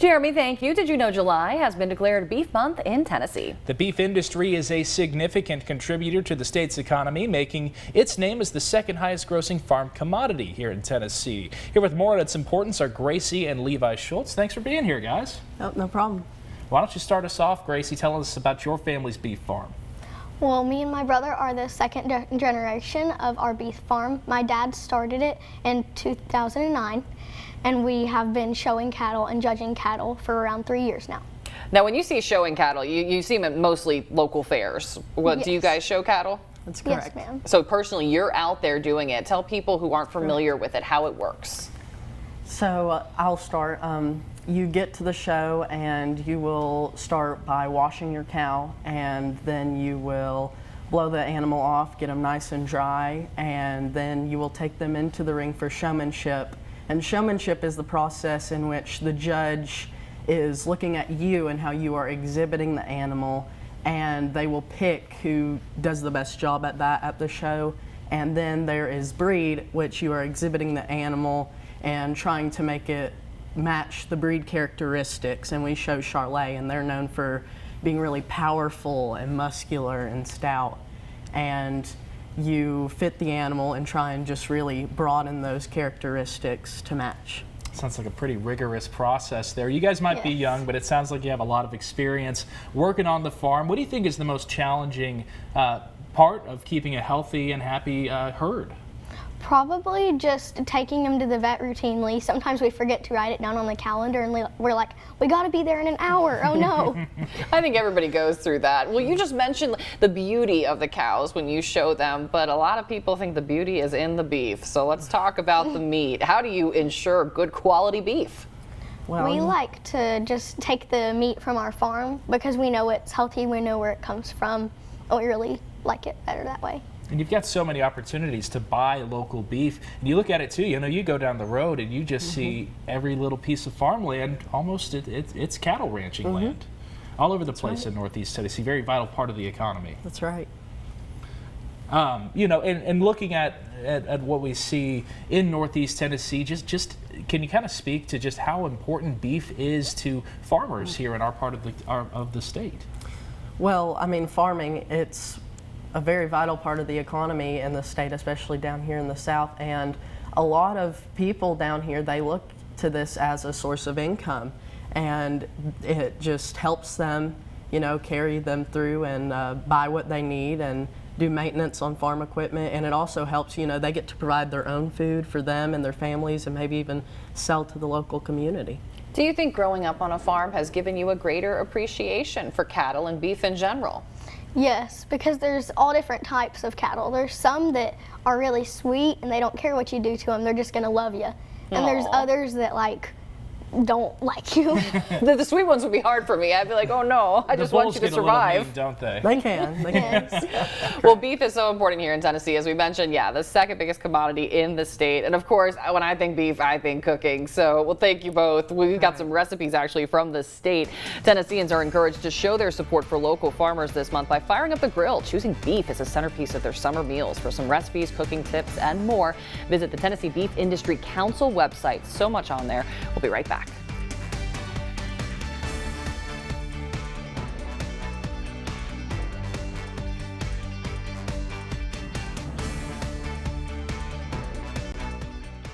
Jeremy, thank you. Did you know July has been declared Beef Month in Tennessee? The beef industry is a significant contributor to the state's economy, making its name as the second highest grossing farm commodity here in Tennessee. Here with more on its importance are Gracie and Levi Schultz. Thanks for being here, guys. Oh, no problem. Why don't you start us off, Gracie? Tell us about your family's beef farm. Well, me and my brother are the second generation of our beef farm. My dad started it in 2009, and we have been showing cattle and judging cattle for around 3 years now. Now, when you see showing cattle, you see them at mostly local fairs. Yes. Do you guys show cattle? That's correct. Yes, ma'am. So personally, you're out there doing it. Tell people who aren't familiar with it how it works. So I'll start. You get to the show and you will start by washing your cow, and then you will blow the animal off, get them nice and dry, and then you will take them into the ring for showmanship. And showmanship is the process in which the judge is looking at you and how you are exhibiting the animal, and they will pick who does the best job at that at the show. And then there is breed, which you are exhibiting the animal and trying to make it match the breed characteristics. And we show Charolais, and they're known for being really powerful and muscular and stout. And you fit the animal and try and just really broaden those characteristics to match. Sounds like a pretty rigorous process there. You guys might be Yes. young, but it sounds like you have a lot of experience working on the farm. What do you think is the most challenging part of keeping a healthy and happy herd? Probably just taking them to the vet routinely. Sometimes we forget to write it down on the calendar, and we're like, we got to be there in an hour. Oh no. I think everybody goes through that. Well, you just mentioned the beauty of the cows when you show them, but a lot of people think the beauty is in the beef. So let's talk about the meat. How do you ensure good quality beef? Well, We like to just take the meat from our farm because we know it's healthy, we know where it comes from, and we really like it better that way. And you've got so many opportunities to buy local beef. And you look at it too, you know, you go down the road and you just see every little piece of farmland, almost it's cattle ranching land. All over the place in Northeast Tennessee, very vital part of the economy. that's right. You know, and looking at what we see in Northeast Tennessee, just can you kind of speak to just how important beef is to farmers here in our part of the state? Well, I mean, farming, it's a very vital part of the economy in the state, especially down here in the South. And a lot of people down here, they look to this as a source of income, and it just helps them, you know, carry them through and buy what they need and do maintenance on farm equipment. And it also helps, you know, they get to provide their own food for them and their families, and maybe even sell to the local community. Do you think growing up on a farm has given you a greater appreciation for cattle and beef in general? Yes, because there's all different types of cattle. There's some that are really sweet and they don't care what you do to them, they're just gonna love you. And there's Aw. others that don't like you. The sweet ones would be hard for me. I'd be like, oh no, I The just want bulls you to get a little survive. mean, don't they? They can. They can. Yes. Well, beef is so important here in Tennessee. As we mentioned, yeah, the second biggest commodity in the state. And of course, when I think beef, I think cooking. So, well, thank you both. We've got some recipes actually from the state. Tennesseans are encouraged to show their support for local farmers this month by firing up the grill, choosing beef as a centerpiece of their summer meals. For some recipes, cooking tips, and more, visit the Tennessee Beef Industry Council website. So much on there. We'll be right back.